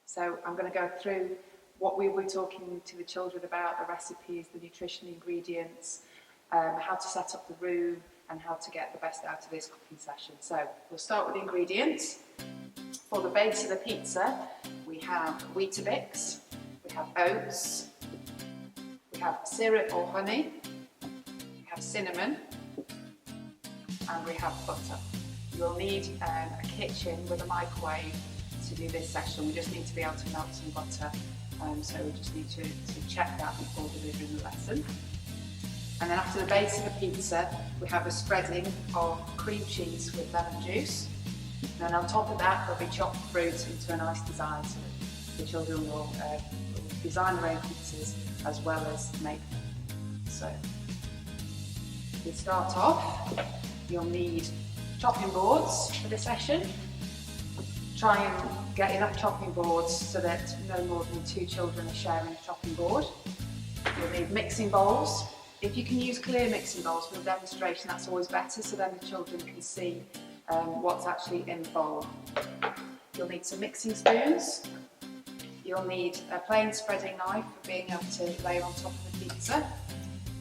So I'm going to go through what we were talking to the children about, the recipes, the nutrition ingredients, how to set up the room and how to get the best out of this cooking session. So we'll start with the ingredients. For the base of the pizza, we have Weetabix, we have oats, we have syrup or honey, we have cinnamon, and we have butter. You'll need a kitchen with a microwave to do this session. We just need to be able to melt some butter, so we just need to check that before delivering the lesson. And then after the base of the pizza, we have a spreading of cream cheese with lemon juice. And then on top of that, there'll be chopped fruit into a nice design, so the children will design their own pizzas as well as make them. So, to start off, you'll need chopping boards for the session. Try and get enough chopping boards so that no more than 2 children are sharing a chopping board. You'll need mixing bowls. If you can use clear mixing bowls for the demonstration, that's always better, so then the children can see what's actually in the bowl. You'll need some mixing spoons. You'll need a plain spreading knife for being able to lay on top of the pizza.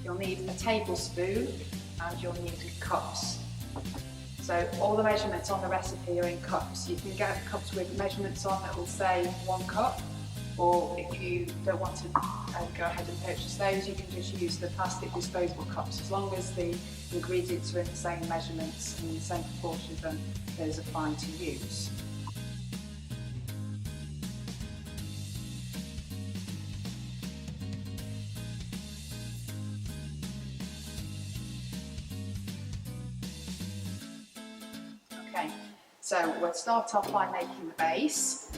You'll need a tablespoon and you'll need cups. So all the measurements on the recipe are in cups. You can get cups with measurements on that will say 1 cup, or if you don't want to go ahead and purchase those, you can just use the plastic disposable cups. As long as the ingredients are in the same measurements and in the same proportions, then those are fine to use. Okay, so we'll start off by making the base.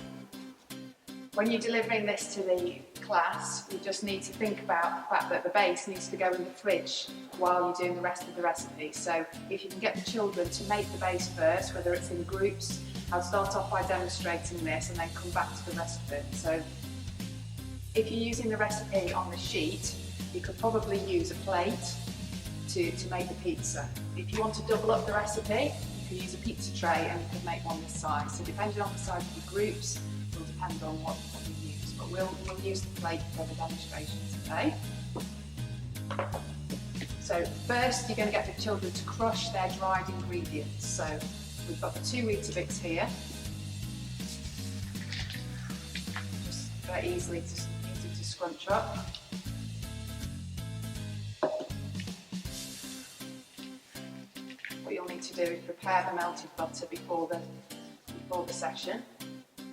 When you're delivering this to the class, you just need to think about the fact that the base needs to go in the fridge while you're doing the rest of the recipe. So if you can get the children to make the base first, whether it's in groups, I'll start off by demonstrating this and then come back to the rest of it. So if you're using the recipe on the sheet, you could probably use a plate to make the pizza. If you want to double up the recipe, you can use a pizza tray and you can make one this size. So depending on the size of your groups, it will depend on what you use. But we'll use the plate for the demonstrations today. So first you're going to get the children to crush their dried ingredients. So we've got the 2 Weetabix here. Just very easy to scrunch up. What you'll need to do is prepare the melted butter before the session.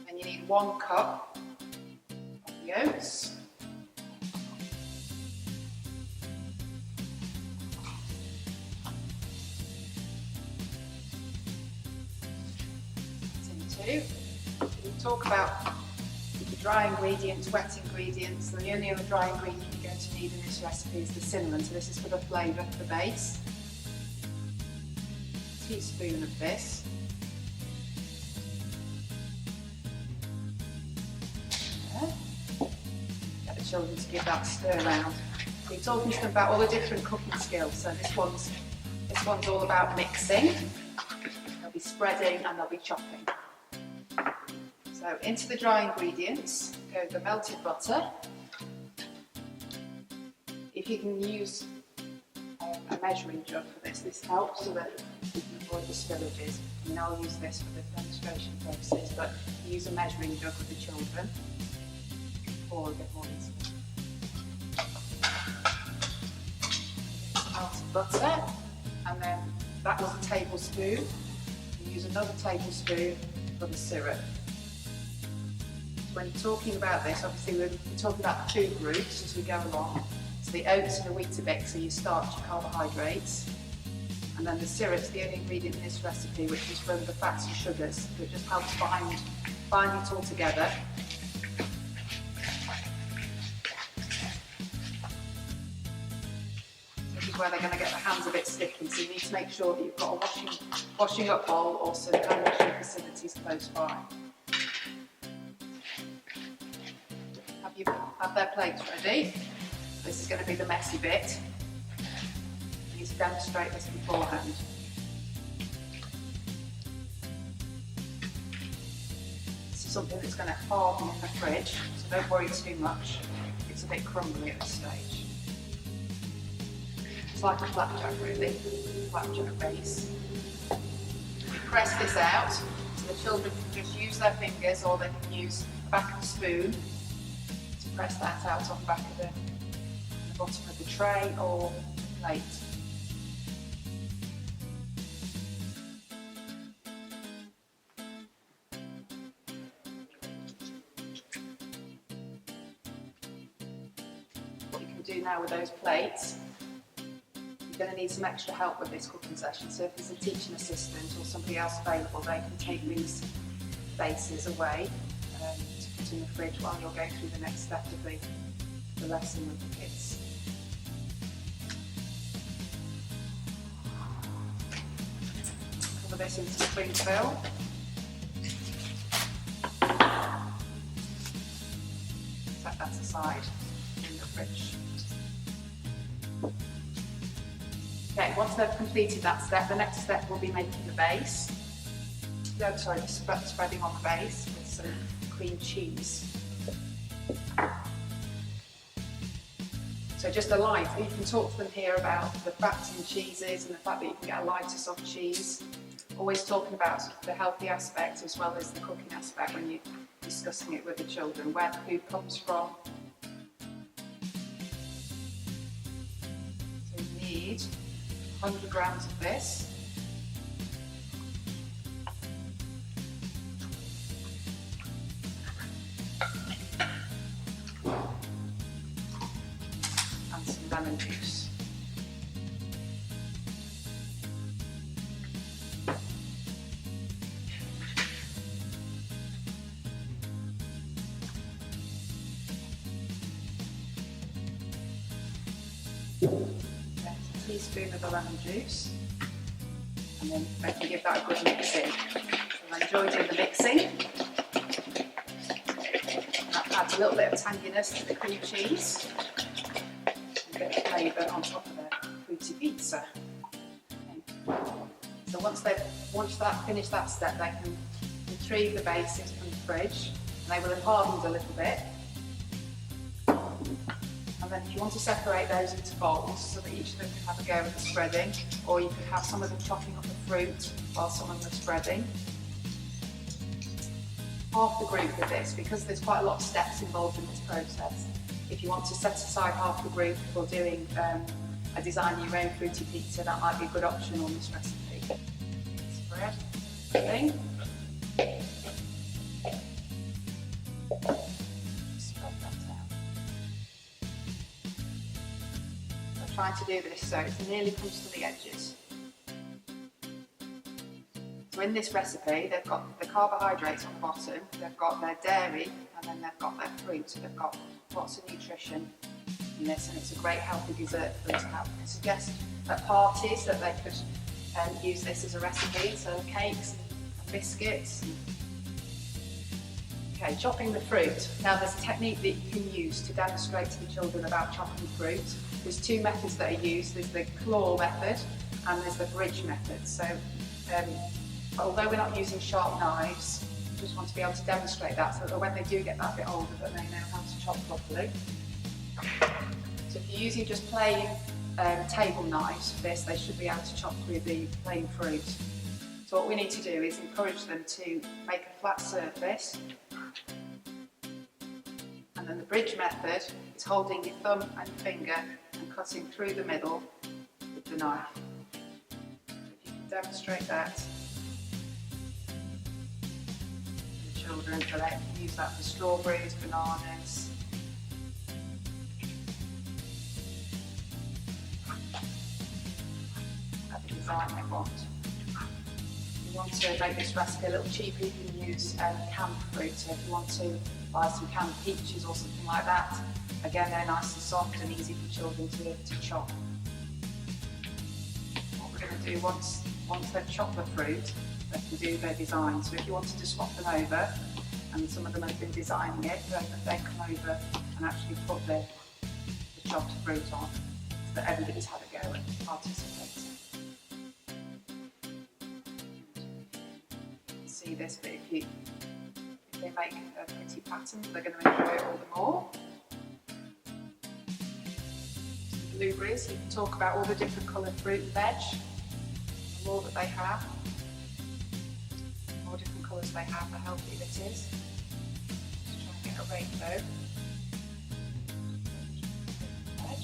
And you need 1 cup of the oats. We talk about the dry ingredients, wet ingredients, and the only other dry ingredient you're going to need in this recipe is the cinnamon. So this is for the flavour, for the base. A teaspoon of this. Get the children to give that a stir around. We're talking to them about all the different cooking skills. So this one's all about mixing. They'll be spreading and they'll be chopping. So into the dry ingredients go the melted butter. If you can use a measuring jug for this helps so that you can avoid the spillages. I mean, I'll use this for the demonstration purposes, but use a measuring jug with the children or a bit more easily. Melted butter, and then that was a tablespoon. You use another tablespoon for the syrup. When you're talking about this, obviously we're talking about the food groups as we go along. So the oats and the Weetabix are your starch, your carbohydrates. And then the syrup's the only ingredient in this recipe, which is from the fats and sugars. So it just helps bind it all together. This is where they're going to get their hands a bit sticky, so you need to make sure that you've got a washing up bowl or some hand washing facilities close by. Have their plates ready. This is going to be the messy bit. You need to demonstrate this beforehand. This something that's going to harden in the fridge, so don't worry too much. It's a bit crumbly at this stage. It's like a flapjack really, flapjack base. You press this out, so the children can just use their fingers or they can use the back of a spoon to press that out on the back of the bottom of the tray or plate. What you can do now with those plates, you're going to need some extra help with this cooking session, so if there's a teaching assistant or somebody else available, they can take these bases away to put in the fridge while you're going through the next step of the lesson with the kids. Cover this into spring fill. Set that aside in the fridge. Okay, once they've completed that step, the next step will be making the base. No, sorry, spreading on the base with some cream cheese. So just a light, you can talk to them here about the fats in cheeses and the fact that you can get a lighter soft cheese. Always talking about the healthy aspect as well as the cooking aspect when you're discussing it with the children, where the food comes from. So you need 100 grams of this. And some lemon juice. A teaspoon of the lemon juice, and then I can give that a good mixing. So I enjoy doing the mixing. That adds a little bit of tanginess to the cream cheese, and a bit of flavour on top of the fruity pizza. Okay. So once that finished that step, they can retrieve the bases from the fridge, and they will have hardened a little bit. And then if you want to separate those into bowls so that each of them can have a go at the spreading, or you could have some of them chopping up the fruit while some of them are spreading. Half the group with this, because there's quite a lot of steps involved in this process. If you want to set aside half the group for doing a design your own fruity pizza, that might be a good option on this recipe. Spread thing. Trying to do this so it nearly comes to the edges. So in this recipe, they've got the carbohydrates on the bottom, they've got their dairy, and then they've got their fruit. So they've got lots of nutrition in this, and it's a great healthy dessert for them to have. I suggest at parties that they could use this as a recipe, so cakes and biscuits. Okay, chopping the fruit. Now there's a technique that you can use to demonstrate to the children about chopping fruit. There's two methods that are used. There's the claw method and there's the bridge method. So although we're not using sharp knives, we just want to be able to demonstrate that so that when they do get that bit older, that they know how to chop properly. So if you're using just plain table knives for this, they should be able to chop through the plain fruit. So what we need to do is encourage them to make a flat surface. And then the bridge method is holding your thumb and finger and cutting through the middle with the knife. So if you can demonstrate that to the children, so they can use that for strawberries, bananas. That's the design they want. If you want to make this recipe a little cheaper, you can use canned fruit. So if you want to buy some canned peaches or something like that, again, they're nice and soft and easy for children to chop. What we're going to do once they've chopped the fruit, they can do their design. So if you wanted to swap them over, and some of them have been designing it, then they come over and actually put the chopped fruit on, so that everybody's had a go and participating. See this, but if you they make pretty patterns, they're going to enjoy it all the more. Blueberries, you can talk about all the different coloured fruit and veg, the more that they have, the more different colours they have, the healthier it is. Just try and get a rainbow. Veg.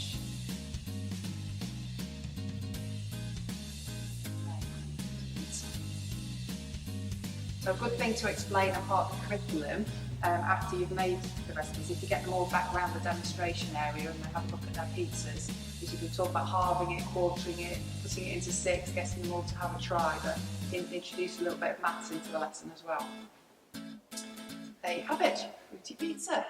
So a good thing to explain as part of the curriculum after you've made the recipes, if you get them all back around the demonstration area and they have a look at their pizzas, is you can talk about halving it, quartering it, putting it into 6, getting them all to have a try, but introduce a little bit of maths into the lesson as well. There you have it, fruity pizza.